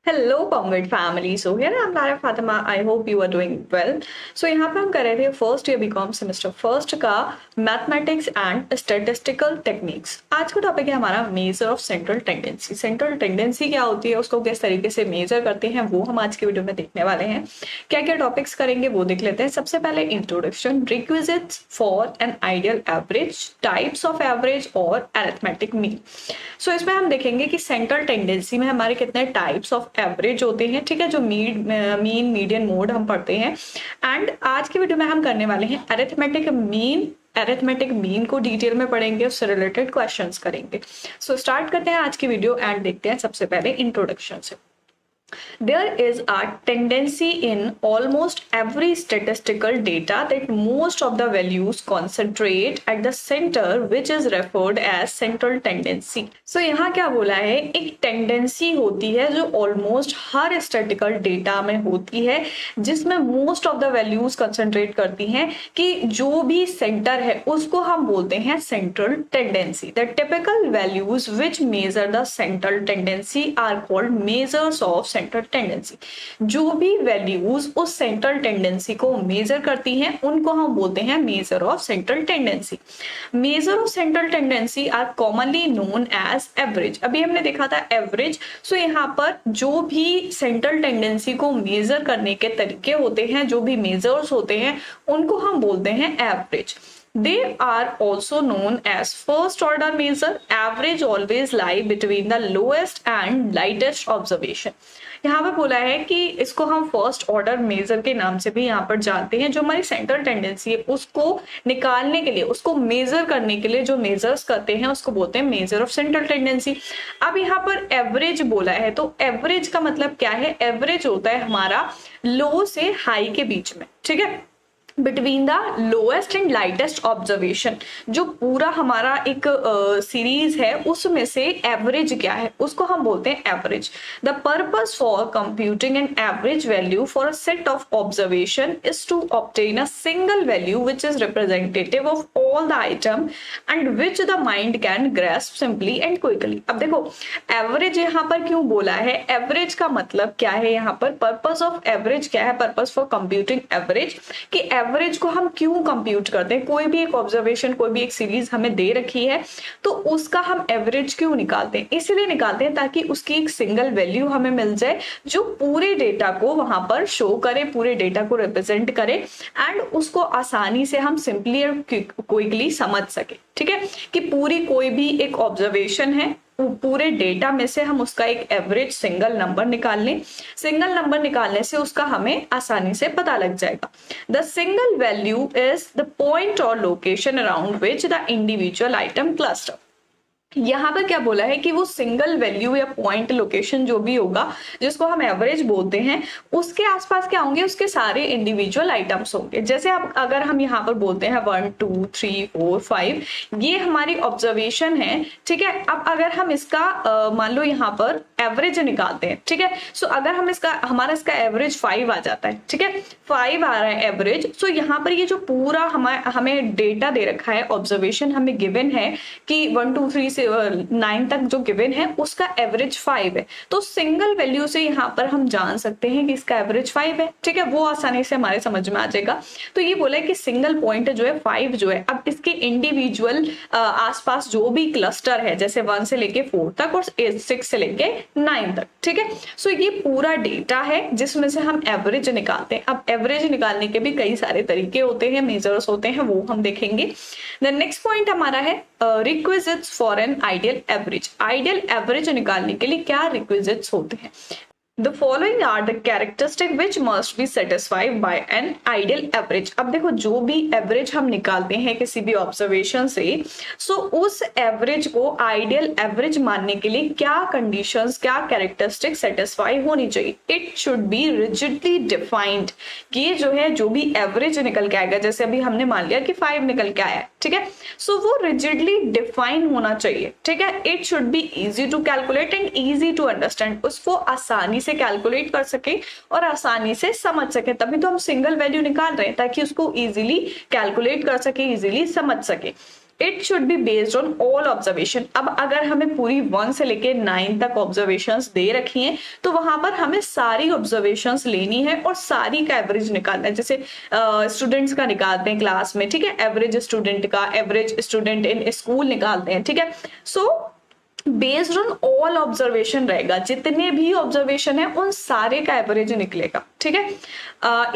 Hello comrade family. So here I am Lara Fatima. I hope you are doing well. So यहाँ पे हम कर रहे थे first year BCom semester first का मैथमेटिक्स एंड स्टैटिस्टिकल टेक्निक्स। आज का टॉपिक है हमारा measure of central tendency. Central tendency क्या होती है, उसको किस तरीके से मेजर करते हैं, वो हम आज की वीडियो में देखने वाले हैं। क्या क्या टॉपिक्स करेंगे वो देख लेते हैं। सबसे पहले introduction, requisites for an ideal average, types of average और अरिथमेटिक मीन। सो इसमें हम देखेंगे कि सेंट्रल टेंडेंसी में हमारे कितने टाइप्स ऑफ एवरेज होते हैं, ठीक है, जो मीन मीडियन मोड हम पढ़ते हैं। एंड आज की वीडियो में हम करने वाले हैं अरिथमेटिक मीन। अरिथमेटिक मीन को डिटेल में पढ़ेंगे, उससे रिलेटेड क्वेश्चंस करेंगे। सो स्टार्ट करते हैं आज की वीडियो एंड देखते हैं सबसे पहले इंट्रोडक्शन से। There is a tendency in almost every statistical data that most of the values concentrate at the center, which is referred as central tendency. So यहाँ क्या बोला है, एक टेंडेंसी होती है जो ऑलमोस्ट हर स्टैटिकल डेटा में होती है, जिसमें most of the values concentrate करती हैं कि जो भी सेंटर है उसको हम बोलते हैं central tendency. The typical values which measure the central tendency are called measures of central tendency. जो भी वैल्यूज उस सेंट्रल टेंडेंसी को मेजर करती हैं उनको हम बोलते हैं measure of central tendency. Measure of central tendency are commonly known as average. अभी हमने देखा था एवरेज। सो यहाँ पर जो भी सेंट्रल टेंडेंसी को मेजर करने के तरीके होते हैं, जो भी मेजर्स होते हैं, उनको हम बोलते हैं average. They are also known as first order measure. Average always lie between the lowest and lightest observation. यहाँ पे बोला है कि इसको हम फर्स्ट ऑर्डर मेजर के नाम से भी यहाँ पर जानते हैं। जो हमारी सेंट्रल टेंडेंसी है उसको निकालने के लिए, उसको मेजर करने के लिए जो मेजर्स करते हैं उसको बोलते हैं मेजर ऑफ सेंट्रल टेंडेंसी। अब यहाँ पर एवरेज बोला है, तो एवरेज का मतलब क्या है? एवरेज होता है हमारा लो से हाई के बीच में, ठीक है, between the lowest and lightest observation. जो पूरा हमारा एक सीरीज है उसमें से एवरेज क्या है उसको हम बोलते हैं average. The purpose for computing an average value for a set of observation is to obtain a single value which is representative of all the item and which the mind can grasp simply and quickly. अब देखो average यहाँ पर क्यों बोला है, average का मतलब क्या है, यहाँ पर पर्पस ऑफ एवरेज क्या है, पर्पस फॉर कंप्यूटिंग एवरेज, कि एवरेज को हम क्यों कंप्यूट करते हैं। कोई भी एक ऑब्जर्वेशन, कोई भी एक सीरीज हमें दे रखी है तो उसका हम एवरेज क्यों निकालते हैं? इसलिए निकालते हैं ताकि उसकी एक सिंगल वैल्यू हमें मिल जाए जो पूरे डेटा को वहां पर शो करे, पूरे डेटा को रिप्रेजेंट करे एंड उसको आसानी से हम सिंपली और क्विकली समझ सके, ठीक है, कि पूरी कोई भी एक ऑब्जर्वेशन है, पूरे डेटा में से हम उसका एक एवरेज सिंगल नंबर निकाल लें। सिंगल नंबर निकालने से उसका हमें आसानी से पता लग जाएगा। The single value is the point और location around which the individual item cluster. यहाँ पर क्या बोला है कि वो सिंगल वैल्यू या पॉइंट लोकेशन जो भी होगा जिसको हम एवरेज बोलते हैं, उसके आसपास क्या होंगे, उसके सारे इंडिविजुअल आइटम्स होंगे। जैसे अब अगर हम यहाँ पर बोलते हैं 1 2 3 4 5, ये हमारी ऑब्जर्वेशन है, ठीक है। अब अगर हम इसका मान लो यहाँ पर एवरेज निकालते हैं, ठीक है, सो अगर हम हमारा इसका एवरेज 5 आ जाता है, ठीक है, 5 आ रहा है एवरेज। सो यहाँ पर ये जो पूरा हमें डेटा दे रखा है, ऑब्जर्वेशन हमें गिवन है कि 1 2 3 से 9 तक जो गिवन है उसका एवरेज 5 है, तो सिंगल वैल्यू से यहाँ पर हम जान सकते हैं कि इसका एवरेज 5 है, ठीक है, वो आसानी से हमारे समझ में आ जाएगा। तो ये बोला है कि सिंगल पॉइंट जो है 5 जो है, अब इसके इंडिविजुअल आसपास जो भी क्लस्टर है, जैसे 1 से लेके 4 तक और 6 से लेके 9 तक, ठीक है। सो ये पूरा डेटा है जिसमें से हम एवरेज निकालते हैं। अब एवरेज निकालने के भी कई सारे तरीके होते हैं, मेजर्स होते हैं, वो हम देखेंगे। द नेक्स्ट पॉइंट हमारा है requisites for an ideal average. Ideal average निकालने के लिए क्या रिक्विजिट्स होते हैं? The following are the characteristic which must be satisfied by an ideal average. अब देखो जो भी एवरेज हम निकालते हैं किसी भी ऑब्जर्वेशन से, सो उस एवरेज को आइडियल एवरेज मानने के लिए क्या कंडीशंस, क्या कैरेक्टरिस्टिक सेटिस्फाई होनी चाहिए? It should B rigidly defined. ये जो है, जो भी एवरेज निकल के आएगा, जैसे अभी हमने मान लिया कि 5 निकल के आया है, ठीक है, सो वो रिजिडली डिफाइन होना चाहिए, ठीक है। It should be easy to calculate and easy to understand. उसको आसानी से कैलकुलेट कर सके और आसानी से समझ सके, तभी तो हम सिंगल वैल्यू निकाल रहे हैं ताकि उसको इजीली कैलकुलेट कर सके, इजीली समझ सके। It should be based on all observation. अब अगर हमें पूरी 1 से लेके 9 तक ऑब्जर्वेशंस दे रखी हैं तो वहां पर हमें सारी ऑब्जर्वेशंस लेनी है और सारी का एवरेज निकालना है। जैसे स्टूडेंट्स का निकालते हैं क्लास में, ठीक है, एवरेज स्टूडेंट का, एवरेज स्टूडेंट इन स्कूल निकालते हैं, ठीक है। So based on all observation रहेगा, जितने भी ऑब्जर्वेशन है उन सारे का एवरेज निकलेगा, ठीक है।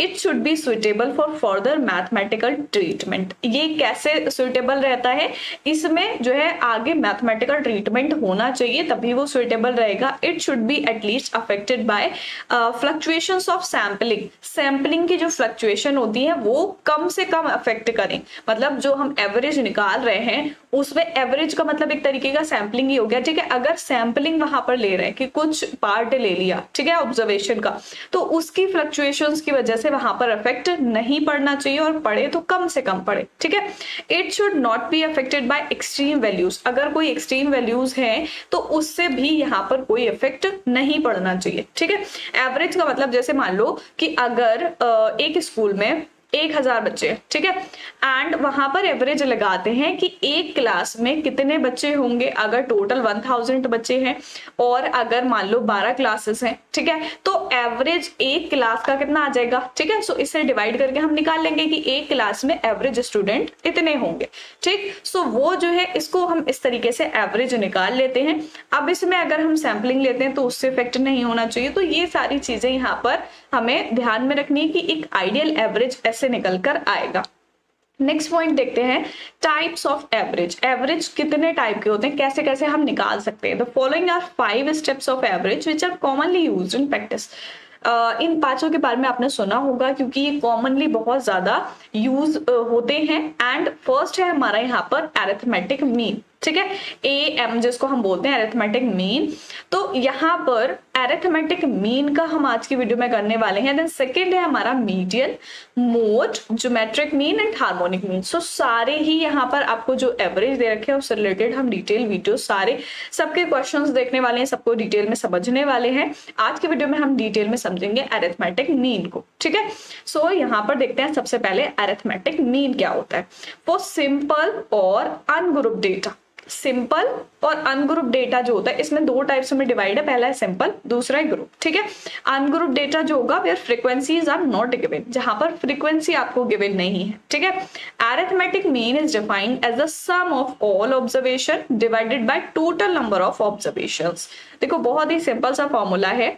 It should B suitable for further mathematical treatment. ये कैसे सुइटेबल रहता है, इसमें जो है आगे मैथमेटिकल ट्रीटमेंट होना चाहिए तभी वो सुइटेबल रहेगा। It should be at least affected by fluctuations of sampling. Sampling की जो फ्लक्चुएशन होती है वो कम से कम अफेक्ट करें। मतलब जो हम एवरेज निकाल रहे हैं उसमें एवरेज का मतलब एक तरीके का सैम्पलिंग ही हो गया, ठीक है। अगर सैम्पलिंग वहां पर ले रहे हैं कि कुछ पार्ट ले लिया, ठीक है, ऑब्जर्वेशन का, तो उसकी फ्लक्चुएशंस की वजह से वहां पर इफेक्ट नहीं पड़ना चाहिए, और पड़े तो कम से कम पड़े, ठीक है। It should not be affected by extreme values. अगर कोई एक्सट्रीम वैल्यूज है तो उससे भी यहाँ पर कोई इफेक्ट नहीं पड़ना चाहिए, ठीक है। एवरेज का मतलब जैसे मान लो कि अगर एक स्कूल में 1000 बच्चे, ठीक है, एंड वहां पर एवरेज लगाते हैं कि एक क्लास में कितने बच्चे होंगे। अगर टोटल 1000 बच्चे हैं और अगर मान लो 12 क्लासेस हैं, ठीक है, तो एवरेज एक क्लास का कितना आ जाएगा, ठीक है। सो इसे डिवाइड करके हम निकाल लेंगे कि एक क्लास में एवरेज स्टूडेंट इतने होंगे, ठीक। सो वो जो है इसको हम इस तरीके से एवरेज निकाल लेते हैं। अब इसमें अगर हम सैम्पलिंग लेते हैं तो उससे इफेक्ट नहीं होना चाहिए। तो ये सारी चीजें यहाँ पर हमें ध्यान में रखनी है कि एक आइडियल एवरेज ऐसे निकल कर आएगा। नेक्स्ट पॉइंट देखते हैं, टाइप्स ऑफ एवरेज। एवरेज कितने टाइप के होते हैं, कैसे कैसे हम निकाल सकते हैं। The following are 5 steps of average which are commonly used in practice. इन पांचों के बारे में आपने सुना होगा क्योंकि ये कॉमनली बहुत ज्यादा यूज होते हैं। एंड फर्स्ट है हमारा यहाँ पर अरिथमेटिक मीन, ठीक है, AM जिसको हम बोलते हैं अरिथमेटिक मीन। तो यहाँ पर अरिथमेटिक मीन का हम आज की वीडियो में करने वाले हैं। देन सेकंड है हमारा median, mode, geometric mean and harmonic mean. So सारे ही यहाँ पर आपको जो एवरेज दे रखे हैं उससे रिलेटेड हम डिटेल वीडियो सारे सबके क्वेश्चंस देखने वाले हैं, सबको डिटेल में समझने वाले हैं। आज के वीडियो में हम डिटेल में समझेंगे अरिथमेटिक मीन को, ठीक है। सो यहाँ पर देखते हैं सबसे पहले अरिथमेटिक मीन क्या होता है। फॉर सिंपल और अनग्रुप डेटा, सिंपल और अनग्रुप डेटा जो होता है इसमें 2 टाइप्स में डिवाइड है, पहला है सिंपल, दूसरा है ग्रुप, ठीक है। अनग्रुप डेटा जो होगा where frequencies are not given, जहां पर फ्रीक्वेंसी आपको गिवन नहीं है, ठीक है। Arithmetic mean is defined as the sum of all observation divided by total number of observations. देखो बहुत ही सिंपल सा फॉर्मूला है।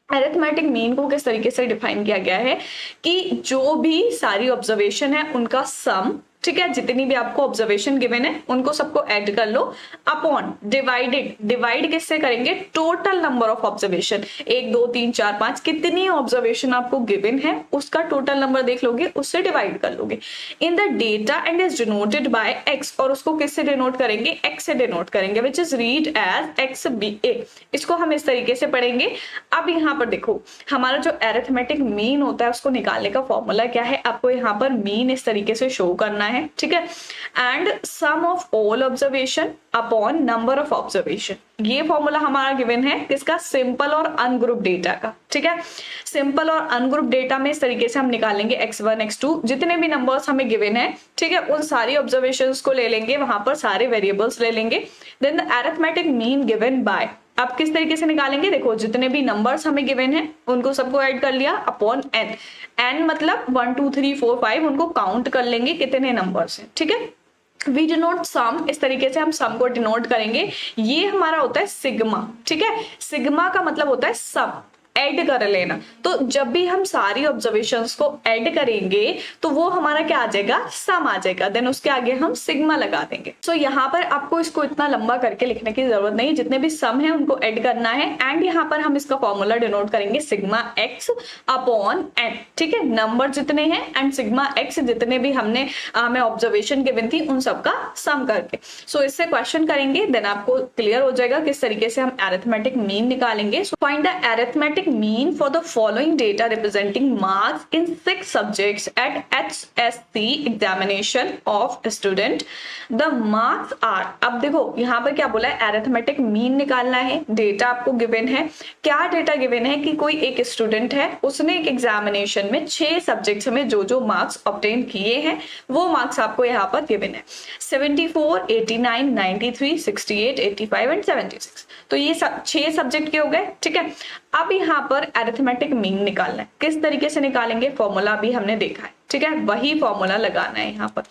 अरिथमेटिक मीन को किस तरीके से डिफाइन किया गया है कि जो भी सारी ऑब्जर्वेशन है उनका सम, ठीक है, जितनी भी आपको ऑब्जर्वेशन गिवन है उनको सबको ऐड कर लो, अपॉन डिवाइडेड, डिवाइड किससे करेंगे, टोटल नंबर ऑफ ऑब्जर्वेशन, 1 2 3 4 5 कितनी ऑब्जर्वेशन आपको गिवन है उसका टोटल नंबर देख लोगे, उससे डिवाइड कर लोगे in the data and is denoted by x। और उसको किससे डिनोट करेंगे, x से डिनोट करेंगे, which is read as XBA। इसको हम इस तरीके से पढ़ेंगे। अब यहाँ पर देखो हमारा जो अरिथमेटिक मीन होता है उसको निकालने का फॉर्मूला क्या है, आपको यहाँ पर मीन इस तरीके से शो करना है, ठीक है, and sum of all observation upon number of observation. ये फॉर्मूला हमारा गिवन है किसका, सिंपल और अनग्रुप डेटा का, ठीक है। सिंपल और अनग्रुप डेटा में इस तरीके से हम निकालेंगे x1 x2 जितने भी नंबर्स हमें गिवन है, ठीक है, उन सारी ऑब्जर्वेशंस को ले लेंगे, वहां पर सारे वेरिएबल्स ले लेंगे। Then the arithmetic mean given by, अब किस तरीके से निकालेंगे, देखो जितने भी नंबर्स हमें गिवन है उनको सबको ऐड कर लिया अपॉन n। n मतलब 1 2 3 4 5 उनको काउंट कर लेंगे कितने नंबर्स हैं, ठीक है। वी डिनोट सम, इस तरीके से हम सम को डिनोट करेंगे। ये हमारा होता है सिग्मा, ठीक है। सिग्मा का मतलब होता है सम, ऐड कर लेना। तो जब भी हम सारी ऑब्जर्वेशंस को ऐड करेंगे तो वो हमारा क्या आ जाएगा, सम आ जाएगा। देन उसके आगे हम सिग्मा लगा देंगे। सो यहाँ पर आपको इसको इतना लंबा करके लिखने की जरूरत नहीं, जितने भी सम है उनको ऐड करना है। एंड यहाँ पर हम इसका फॉर्मूला डिनोट करेंगे सिग्मा x अपॉन n, ठीक है। नंबर जितने हैं एंड सिग्मा x जितने भी हमें ऑब्जर्वेशन गिवन थी उन सबका सम करके। सो इससे क्वेश्चन करेंगे, देन आपको क्लियर हो जाएगा किस तरीके से हम अरिथमेटिक मीन निकालेंगे। So find the arithmetic arithmetic mean for the following data representing marks in 6 subjects at HSC examination of student. The marks are, अब देखो यहाँ पर क्या बोला है, arithmetic mean निकालना है, डेटा आपको गिवन है. क्या डेटा गिवन है कि कोई एक स्टूडेंट है, उसने एक एग्जामिनेशन में 6 सब्जेक्ट्स में जो जो मार्क्स ऑब्टेन किए हैं वो मार्क्स आपको यहाँ पर गिवन है. 74, 89, 93, 68, 85 एंड 76. तो ये 6 सब्जेक्ट के हो गए. ठीक है, अब यहाँ पर अरिथमेटिक मीन निकालना है. किस तरीके से निकालेंगे, फॉर्मूला भी हमने देखा है. ठीक है, वही फॉर्मूला लगाना है यहाँ पर.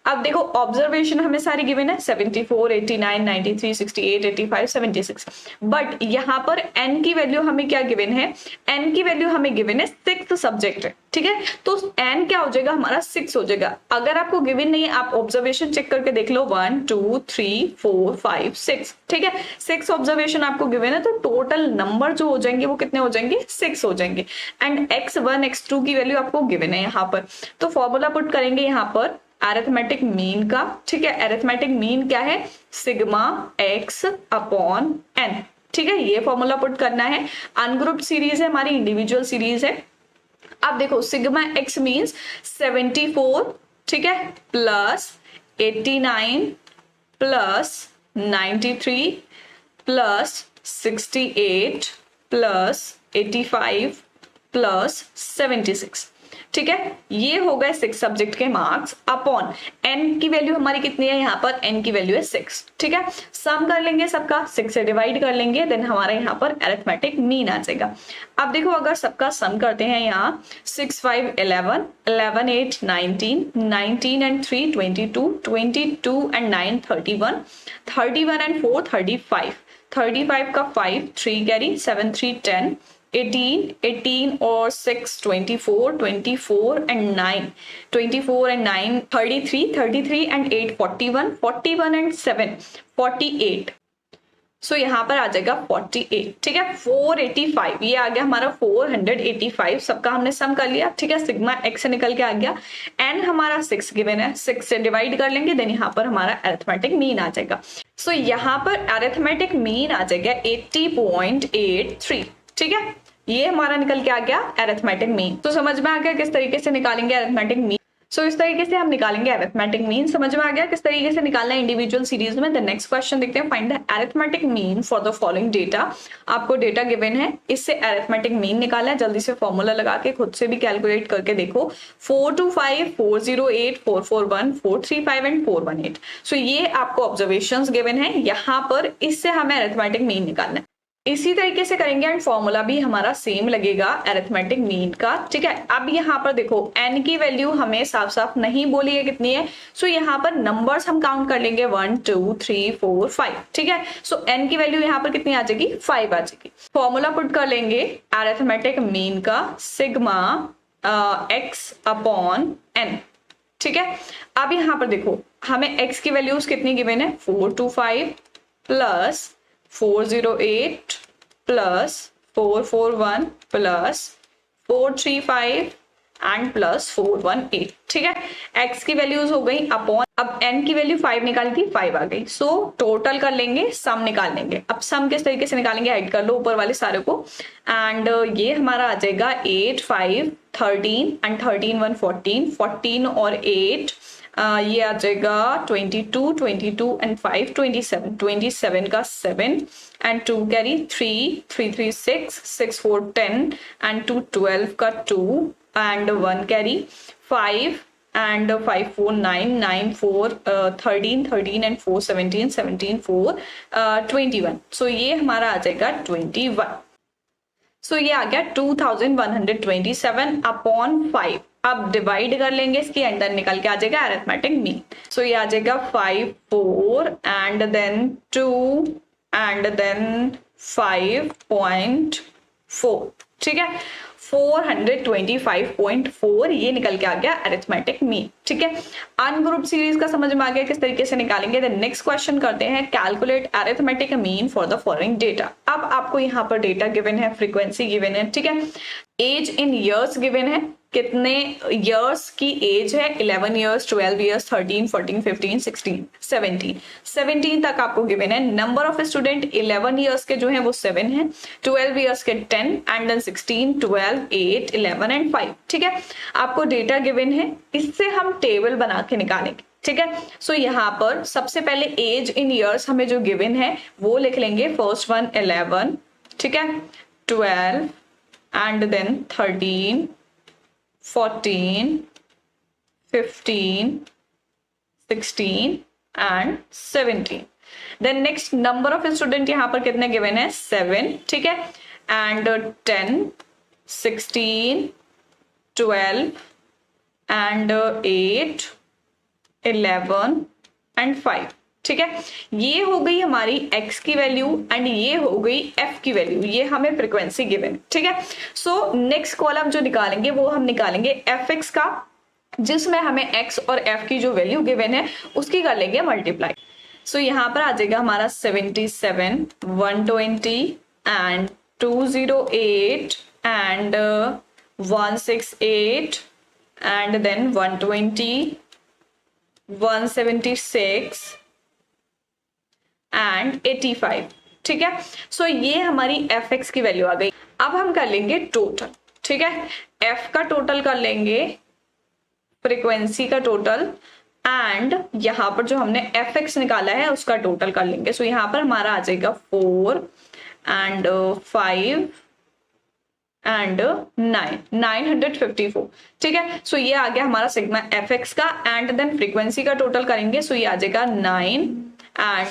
अब देखो ऑब्जर्वेशन हमें सारी गिवन है 74, 89, 93, 68, 85, 76. बट यहाँ पर n की वैल्यू हमें क्या गिवन है, n की वैल्यू हमें गिवन है 6 सब्जेक्ट है. ठीक है, तो n क्या हो जाएगा हमारा 6 हो जाएगा. अगर आपको गिवन नहीं है आप ऑब्जर्वेशन चेक करके देख लो 1 2 3 4 5 6. ठीक है, 6 ऑब्जर्वेशन आपको गिवन है, तो टोटल नंबर जो हो जाएंगे वो कितने हो जाएंगे, 6 हो जाएंगे. एंड x1 x2 की वैल्यू आपको गिवन है यहाँ पर. तो फॉर्मूला पुट करेंगे यहाँ पर अरिथमेटिक मीन का. ठीक है, अरिथमेटिक मीन क्या है, सिग्मा x अपॉन n. ठीक है, ये फॉर्मूला पुट करना है. अनग्रुप्ड सीरीज है हमारी, इंडिविजुअल सीरीज है. अब देखो सिग्मा x मीन्स 74, ठीक है, plus 89 plus 93 plus 68 plus 85 plus 76. ठीक है, ये हो गए 6 सब्जेक्ट के मार्क्स अपॉन n की वैल्यू हमारी कितनी है, यहाँ पर n की वैल्यू है 6. ठीक है, सम कर लेंगे सबका, 6 से डिवाइड कर लेंगे, देन हमारा यहाँ पर अरिथमेटिक मीन आ जाएगा. अब देखो अगर सबका सम करते हैं यहाँ 6 5 11, 11 8 19, 19 and 3 22, 22 and 9 31, 31 and 4 35, 35 का 5 3 कैरी, 7 3 10, 18, 18 और 6 24, 24 and 9, 24 and 9 33, 33 and 8 41, 41 and 7 48. सो यहाँ पर आ जाएगा 48. ठीक है, 485 ये आ गया हमारा 485. सबका हमने सम कर लिया. ठीक है, सिग्मा x से निकल के आ गया. n हमारा 6 गिवन है, 6 से डिवाइड कर लेंगे, देन यहाँ पर हमारा अरिथमेटिक मीन आ जाएगा. सो यहाँ पर अरिथमेटिक मीन आ जाएगा 80.83. ठीक है, ये हमारा निकल के आ गया अरिथमेटिक मीन. तो समझ में आ गया किस तरीके से निकालेंगे अरिथमेटिक मीन. सो इस तरीके से हम निकालेंगे अरिथमेटिक मीन. समझ में आ गया किस तरीके से निकालना है इंडिविजुअल सीरीज में. द नेक्स्ट क्वेश्चन देखते हैं. Find the arithmetic mean for the following data. आपको डेटा गिवन है, इससे अरिथमेटिक मीन निकालना है. जल्दी से फॉर्मूला लगा के खुद से भी कैलकुलेट करके देखो. 425, 408, 441, 435 एंड 418. सो ये आपको ऑब्जर्वेशंस गिवन है यहाँ पर, इससे हमें अरिथमेटिक मीन निकालना है. इसी तरीके से करेंगे एंड फॉर्मूला भी हमारा सेम लगेगा अरिथमेटिक मीन का. ठीक है, अब यहाँ पर देखो n की वैल्यू हमें साफ साफ नहीं बोली है कितनी है. सो यहाँ पर नंबर्स हम काउंट कर लेंगे 1 2 3 4 5. ठीक है, सो n की वैल्यू यहाँ पर कितनी आ जाएगी, 5 आ जाएगी. फॉर्मूला पुट कर लेंगे अरिथमेटिक मीन का, सिग्मा x अपॉन n. ठीक है, अब यहाँ पर देखो हमें x की वैल्यूज कितनी गिवन है, 425 plus 408 plus 441 plus 435 and plus 418. ठीक है, x की वैल्यूज हो गई अपॉन, अब n की वैल्यू 5 निकाली थी, 5 आ गई. सो टोटल कर लेंगे, सम निकाल लेंगे. अब सम किस तरीके से निकालेंगे, ऐड कर लो ऊपर वाले सारे को. एंड ये हमारा आ जाएगा 8 5 13 एंड 13 1 14, 14 और 8 ये आ जाएगा 22, 22 एंड 5 27, 27 का 7 एंड 2 कैरी 3, 3 3 6, 6 4 10 एंड 2 12 का 2 एंड 1 कैरी 5 एंड 5 4 9, 9 4 13, 13 एंड 4 17, 17 4 21. सो ये हमारा आ जाएगा 21. सो ये आ गया 2127 अपॉन 5. अब डिवाइड कर लेंगे इसके अंदर, निकल के आ जाएगा अरिथमेटिक मीन. सो ये आ जाएगा 5 4 एंड देन 2 एंड देन 5.4. ठीक है, 425.4 ये निकल के आ गया अरिथमेटिक मीन. ठीक है, अनग्रुप सीरीज का समझ में आ गया किस तरीके से निकालेंगे. देन नेक्स्ट क्वेश्चन करते हैं. Calculate arithmetic mean for the following data. अब आपको यहाँ पर डेटा गिवन है, फ्रीक्वेंसी गिवन है. ठीक है, एज इन ईयर्स गिवन है, कितने ईयर्स की एज है, 11 ईयर्स, 12 ईयर्स, 13, 14, 15, 16, 17 तक आपको गिवन है। नंबर ऑफ स्टूडेंट 11 ईयर्स के जो है वो 7 है, 12 ईयर्स के 10 एंड देन 16, 12, 8, 11 एंड 5। ठीक है, आपको डेटा गिवन है, इससे हम टेबल बना के निकालेंगे। ठीक है, सो यहाँ पर सबसे पहले एज इन ईयर्स हमें जो गिवन है वो लिख लेंगे। फर्स्ट वन 11, ठीक है, 12 and then 13, 14, 15, 16 and 17। Then next number of student यहाँ पर कितने गिवन है, 7, ठीक है, एंड 10, 16, 12 एंड 8, 11 एंड 5। ठीक है, ये हो गई हमारी x की वैल्यू एंड ये हो गई f की वैल्यू, ये हमें फ्रीक्वेंसी गिवन। ठीक है, सो नेक्स्ट कॉलम जो निकालेंगे वो हम निकालेंगे fx का, जिसमें हमें x और f की जो वैल्यू गिवन है उसकी कर लेंगे मल्टीप्लाई। सो यहाँ पर आ जाएगा हमारा 77, 120 and 208 and 168 and then 120, 176 and 85। ठीक है, सो ये हमारी fx की वैल्यू आ गई। अब हम कर लेंगे टोटल। ठीक है, f का टोटल कर लेंगे, फ्रीक्वेंसी का टोटल, एंड यहाँ पर जो हमने fx निकाला है उसका टोटल कर लेंगे। सो यहाँ पर हमारा आ जाएगा 4 एंड 5 एंड 954। ठीक है, सो ये आ गया हमारा सिग्मा fx का, एंड देन फ्रीक्वेंसी का टोटल करेंगे। सो ये आ जाएगा 9 एंड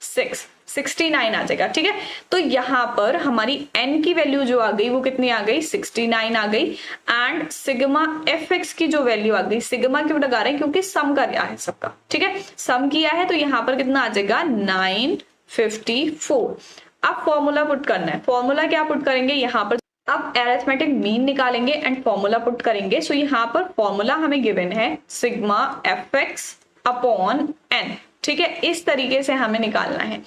6, 69 आ जाएगा। ठीक है, तो यहाँ पर हमारी n की वैल्यू जो आ गई वो कितनी आ गई, 69 आ गई, एंड सिग्मा fx की जो वैल्यू आ गई, सिग्मा क्यों लगा रहे हैं, क्योंकि सम किया है सबका। ठीक है, सम किया है तो यहाँ पर कितना आ जाएगा, 954। अब फॉर्मूला पुट करना है। फॉर्मूला क्या पुट करेंगे, यहाँ पर अब अरिथमेटिक मीन निकालेंगे एंड फॉर्मूला पुट करेंगे। सो यहाँ पर फॉर्मूला हमें गिवन है सिग्मा fx अपॉन n। ठीक है, इस तरीके से हमें निकालना है।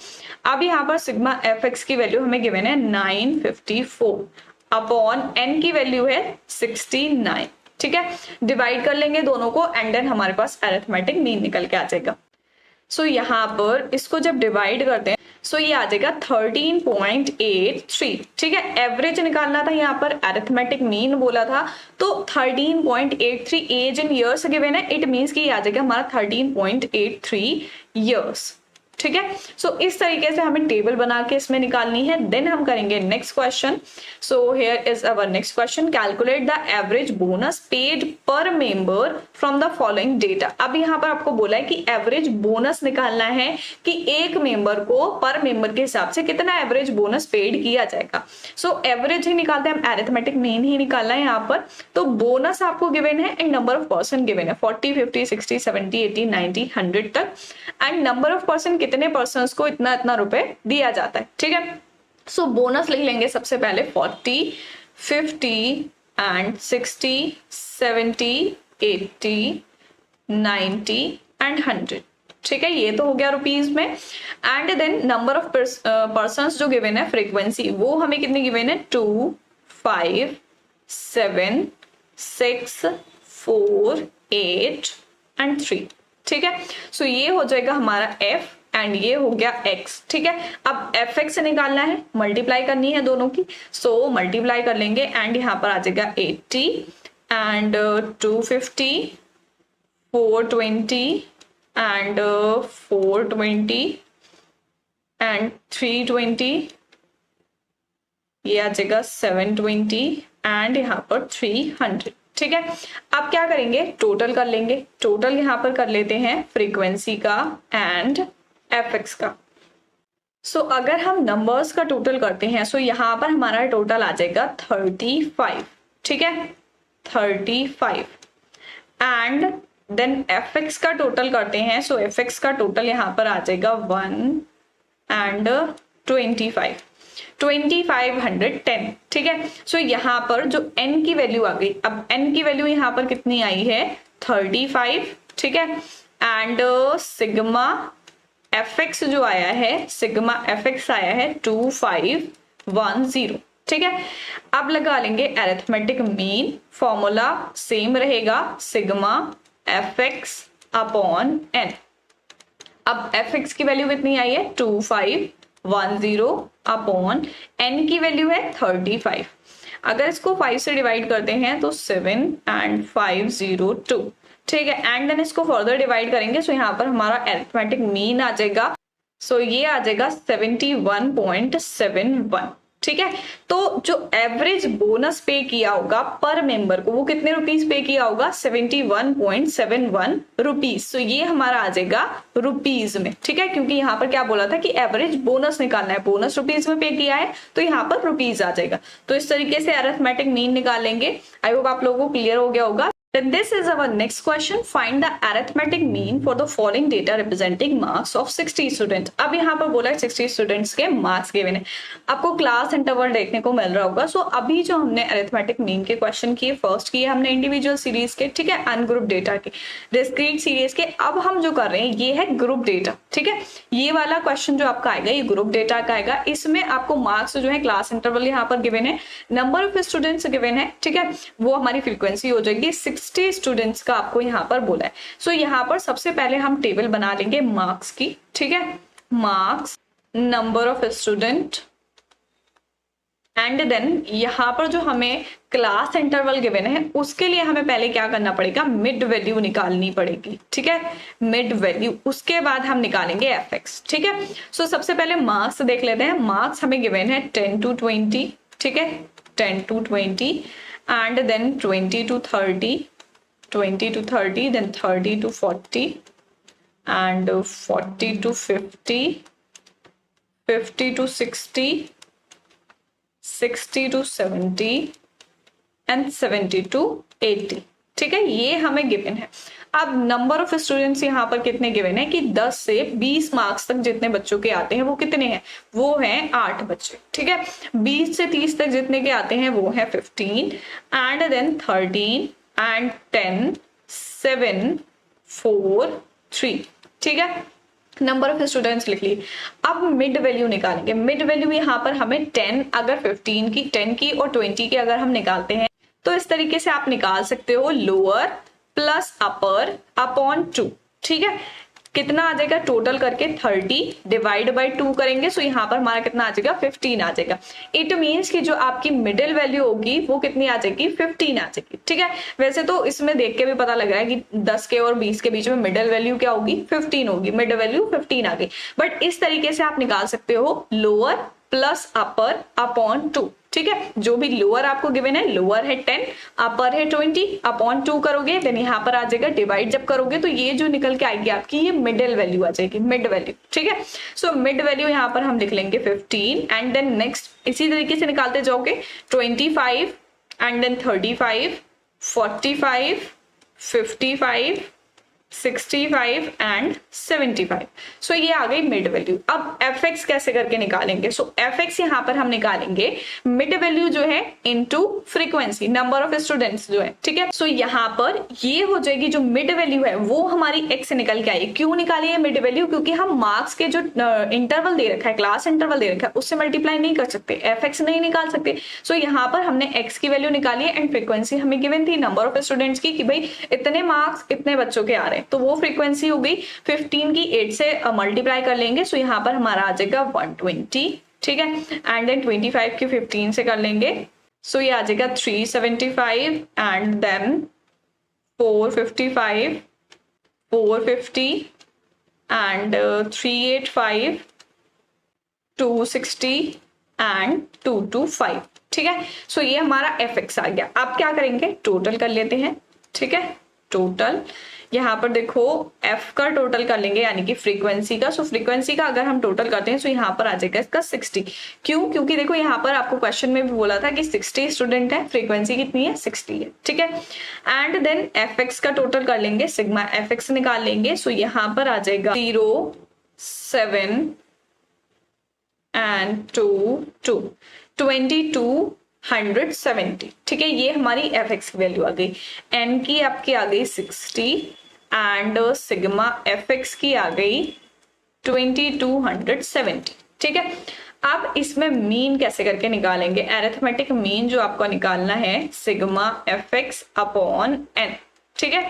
अब यहाँ पर सिग्मा fx की वैल्यू हमें गिवन है 954 अपॉन n की वैल्यू है 69। ठीक है, डिवाइड कर लेंगे दोनों को एंड देन हमारे पास अरिथमेटिक मीन निकल के आ जाएगा। सो यहाँ पर इसको जब डिवाइड करते हैं सो ये आ जाएगा 13.83। ठीक है, एवरेज निकालना था, यहाँ पर अरिथमेटिक मीन बोला था, तो 13.83 एज इन ईयर्स गिवन है, इट मीन्स कि ये आ जाएगा हमारा 13.83 ईयर्स। ठीक है, सो इस तरीके से हमें टेबल बना के इसमें निकालनी है। देन हम करेंगे next question. So here is our next question, calculate the average bonus paid per member from the following data. अब यहाँ पर आपको बोला है कि एवरेज बोनस निकालना है कि एक मेंबर को पर मेंबर के हिसाब से कितना एवरेज बोनस पेड किया जाएगा। सो एवरेज ही निकालते हैं हम, अरिथमेटिक मीन ही निकालना है यहाँ पर। तो बोनस आपको गिवन है and number of person given है 40, 50, 60, 70, 80, 90, 100 तक, एंड नंबर ऑफ पर्सन कितने पर्सन्स को इतना इतना रुपए दिया जाता है। ठीक है, सो बोनस लिख लेंगे सबसे पहले 40, 50 एंड 60, 70, 80, 90 एंड 100। ठीक है, ये तो हो गया रुपीज में। And then number of persons जो गिवन है, फ्रीक्वेंसी वो हमें कितनी गिवन है, 2, 5, 7, 6, 4, 8 एंड 3। ठीक है, सो ये हो जाएगा हमारा f एंड ये हो गया x। ठीक है, अब fx निकालना है, मल्टीप्लाई करनी है दोनों की। सो मल्टीप्लाई कर लेंगे एंड यहाँ पर आ जाएगा 80 एंड 250, 420 एंड 420 एंड 320, ये आ जाएगा 720 एंड यहाँ पर 300। ठीक है, अब क्या करेंगे, टोटल कर लेंगे। टोटल यहाँ पर कर लेते हैं फ्रीक्वेंसी का एंड fx का। सो अगर हम नंबर्स का टोटल करते हैं सो यहाँ पर हमारा टोटल आ जाएगा 35। ठीक है, 35 एंड देन fx का टोटल करते हैं। सो fx का टोटल यहाँ पर आ जाएगा 1 एंड 25, 2510। ठीक है, सो यहाँ पर जो n की वैल्यू आ गई, अब n की वैल्यू यहाँ पर कितनी आई है, 35। ठीक है, एंड सिग्मा fx जो आया है, सिग्मा fx आया है 2510। ठीक है। अब लगा लेंगे एरिथमेटिक मीन, फॉर्मूला सेम रहेगा, sigma f x upon n. अब एफ एक्स की वैल्यू कितनी आई है 2510 अपॉन एन की वैल्यू है 35। अगर इसको 5 से डिवाइड करते हैं तो 7 एंड 502, ठीक है। एंड देन इसको फर्दर डिवाइड करेंगे, सो यहाँ पर हमारा एरिथमेटिक मीन आ जाएगा, सो ये आ जाएगा 71.71, ठीक है। तो जो एवरेज बोनस पे किया होगा पर मेंबर को, वो कितने रुपीस पे किया होगा 71.71 रुपीज। तो ये हमारा आ जाएगा रुपीज में, ठीक है, क्योंकि यहाँ पर क्या बोला था कि एवरेज बोनस निकालना है, बोनस रुपीज में पे किया है तो यहाँ पर रुपीज आ जाएगा। तो इस तरीके से अरिथमेटिक मीन निकालेंगे। आई होप आप लोगों को क्लियर हो गया होगा। Then this is our next question. Find the arithmetic mean for the following data representing marks of 60 students. अब यहाँ पर बोला है 60 स्टूडेंट्स के मार्क्स गिवन है। आपको क्लास इंटरवल देखने को मिल रहा होगा। सो अभी जो हमने अरिथमेटिक मीन के क्वेश्चन किए, फर्स्ट किए हमने इंडिविजुअल सीरीज के, ठीक है, अनग्रुप डेटा के, डिस्क्रीट सीरीज के। अब हम जो कर रहे हैं ये है ग्रुप डेटा, ठीक है। ये वाला क्वेश्चन जो आपका आएगा ये ग्रुप डेटा का आएगा। इसमें आपको मार्क्स जो है क्लास इंटरवल यहाँ पर गिवन है, नंबर ऑफ स्टूडेंट्स गिवन है, ठीक है, वो हमारी फ्रीक्वेंसी हो जाएगी 60 स्टूडेंट्स का आपको यहाँ पर बोला है। सो यहाँ पर सबसे पहले हम टेबल बना लेंगे मार्क्स की, ठीक है, marks, number of student, and then यहाँ पर जो हमें क्लास इंटरवल गिवन है उसके लिए हमें पहले क्या करना पड़ेगा, मिड वैल्यू निकालनी पड़ेगी, ठीक है, मिड वैल्यू। उसके बाद हम निकालेंगे एफ एक्स, ठीक है। सो सबसे पहले मार्क्स देख लेते हैं। मार्क्स हमें गिवन है 10 to 20, ठीक है, 10 to 20, and then 20 to 30, 20 to 30, then 30 to 40, and 40 to 50, 50 to 60, 60 to 70, and 70 to 80, ठीक है, ये हमें गिवन है। अब नंबर ऑफ स्टूडेंट्स यहाँ पर कितने गिवन है कि 10 से 20 मार्क्स तक जितने बच्चों के आते हैं वो कितने हैं, वो हैं 8 बच्चे, ठीक है। 20 से 30 तक जितने के आते हैं वो है 15, एंड देन 13 एंड 10, 7, 4, 3, ठीक है। नंबर ऑफ स्टूडेंट्स लिख लिए। अब मिड वैल्यू निकालेंगे। मिड वैल्यू यहाँ पर हमें 10 अगर 15 की, 10 की और 20 की अगर हम निकालते हैं तो इस तरीके से आप निकाल सकते हो, लोअर प्लस अपर अपॉन 2, ठीक है। कितना आ जाएगा टोटल करके 30 डिवाइड बाई 2 करेंगे, सो यहाँ पर हमारा कितना आ जाएगा 15 आ जाएगा। इट मीन्स कि जो आपकी मिडिल वैल्यू होगी वो कितनी आ जाएगी 15 आ जाएगी, ठीक है। वैसे तो इसमें देख के भी पता लग रहा है कि 10 के और 20 के बीच में मिडिल वैल्यू क्या होगी 15 होगी, मिड वैल्यू 15 आ गई। बट इस तरीके से आप निकाल सकते हो लोअर प्लस अपर अपॉन 2, ठीक है। जो भी लोअर आपको गिवन है, लोअर है 10, अपर है 20, अपॉन 2 करोगे, देन यहाँ पर आ जाएगा डिवाइड जब करोगे तो ये जो निकल के आएगी आपकी ये मिडिल वैल्यू आ जाएगी, मिड वैल्यू, ठीक है। सो मिड वैल्यू यहाँ पर हम लिख लेंगे 15, एंड देन नेक्स्ट इसी तरीके से निकालते जाओगे 25, एंड देन 35, 45, 55, 65 एंड 75। सो ये आ गई मिड वैल्यू। अब एफ एक्स कैसे करके निकालेंगे, सो एफ एक्स यहाँ पर हम निकालेंगे मिड वैल्यू जो है into frequency, number of students जो है, ठीक है। सो यहाँ पर ये हो जाएगी जो मिड वैल्यू है वो हमारी एक्स से निकल के आई। क्यों निकाली है मिड वैल्यू, क्योंकि हम मार्क्स के जो इंटरवल दे रखा है, क्लास इंटरवल दे रखा है, उससे मल्टीप्लाई नहीं कर सकते, एफ एक्स नहीं निकाल सकते। सो यहाँ पर हमने एक्स की वैल्यू निकाली है एंड फ्रीक्वेंसी हमें गिवन थी नंबर ऑफ स्टूडेंट्स की कि भाई इतने मार्क्स इतने बच्चों के आ रहे हैं, तो वो फ्रीक्वेंसी हो गई। 15 की 8 से मल्टीप्लाई कर लेंगे, सो यहाँ पर हमारा आ जाएगा 120, ठीक है। एंड देन 25 की 15 से कर लेंगे, सो ये आ जाएगा 375, एंड देन 455, 450, एंड 385, 260 एंड 225, ठीक है। सो ये हमारा एफ एक्स आ गया। अब क्या करेंगे, टोटल कर लेते हैं, ठीक है। टोटल यहाँ पर देखो एफ का टोटल कर लेंगे यानी कि फ्रीक्वेंसी का। सो फ्रीक्वेंसी का अगर हम टोटल करते हैं तो यहाँ पर आ जाएगा इसका 60। क्यों, क्योंकि देखो यहाँ पर आपको क्वेश्चन में भी बोला था कि 60 स्टूडेंट है, फ्रीक्वेंसी कितनी है 60 है, ठीक है। एंड देन एफ एक्स का टोटल कर लेंगे, सिग्मा एफ एक्स निकाल लेंगे। सो यहाँ पर आ जाएगा 0, 7 and 2, 2270, ठीक है। ये हमारी एफ एक्स की वैल्यू आ गई। एन की आपकी आ गई 60 एंड सिग्मा एफ एक्स की आ गई 2270, ठीक है। अब इसमें मीन कैसे करके निकालेंगे, अरिथमेटिक मीन जो आपको निकालना है sigma f x upon n, ठीक है।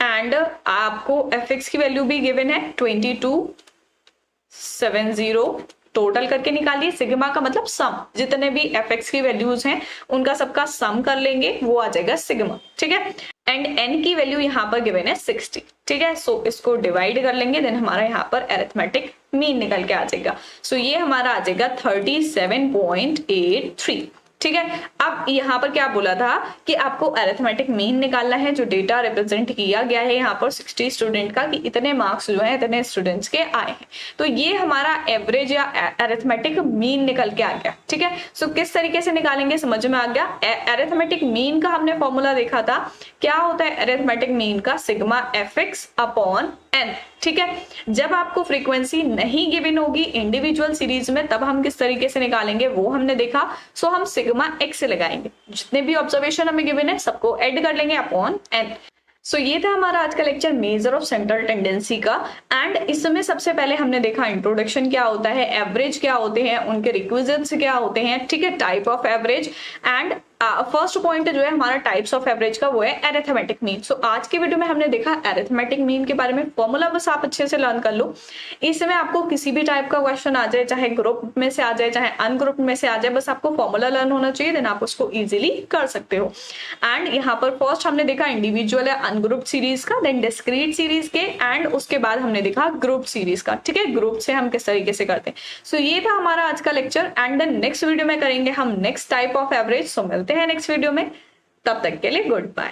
एंड आपको एफ एक्स की वैल्यू भी गिवन है 2270, टोटल करके निकालिए। सिग्मा का मतलब सम, जितने भी एफ एक्स की वैल्यूज हैं उनका सबका सम कर लेंगे, वो आ जाएगा सिग्मा, ठीक है। एंड एन की वैल्यू यहाँ पर गिवन है 60, ठीक है। सो इसको डिवाइड कर लेंगे, देन हमारा यहाँ पर अरिथमेटिक मीन निकल के आ जाएगा। सो ये हमारा आ जाएगा 37.83, ठीक है। अब यहाँ पर क्या बोला था कि आपको अरिथमेटिक मीन निकालना है, जो डेटा रिप्रेजेंट किया गया है यहाँ पर 60 स्टूडेंट का, कि इतने मार्क्स जो है इतने स्टूडेंट्स के आए हैं। तो ये हमारा एवरेज या अरिथमेटिक मीन निकल के आ गया, ठीक है। सो किस तरीके से निकालेंगे समझ में आ गया। अरिथमेटिक मीन का हमने फॉर्मूला देखा था, क्या होता है अरिथमेटिक मीन का, sigma f x upon n, ठीक है। जब आपको फ्रीक्वेंसी नहीं गिवन होगी इंडिविजुअल सीरीज में, तब हम किस तरीके से निकालेंगे वो हमने देखा। सो हम सिग्मा एक्स से लगाएंगे, जितने भी ऑब्जर्वेशन हमें गिवन है सबको ऐड कर लेंगे अपॉन एन। सो ये था हमारा आज का lecture major of central tendency का। एंड इसमें सबसे पहले हमने देखा इंट्रोडक्शन क्या होता है, एवरेज क्या होते हैं, उनके रिक्विजिट्स क्या होते हैं, ठीक है, type of average. And first point जो है हमारा टाइप्स ऑफ एवरेज का, वो है अरिथमेटिक मीन। सो आज के वीडियो में हमने देखा अरिथमेटिक मीन के बारे में। फॉर्मूला बस आप अच्छे से लर्न कर लो, इसमें आपको किसी भी टाइप का क्वेश्चन आ जाए, चाहे ग्रुप में से आ जाए चाहे अनग्रुप में से आ जाए, बस आपको फॉर्मूला लर्न होना चाहिए, देन आप उसको इजिली कर सकते हो। एंड यहाँ पर फर्स्ट हमने देखा इंडिविजुअल या अनग्रुप सीरीज का, देन डिस्क्रीट सीरीज के, एंड उसके बाद हमने देखा ग्रुप सीरीज का, ठीक है, ग्रुप से हम किस तरीके से करते हैं। सो ये था हमारा आज का lecture. And then next video में करेंगे हम next type of average. So मिलते हैं नेक्स्ट वीडियो में, तब तक के लिए गुड बाय।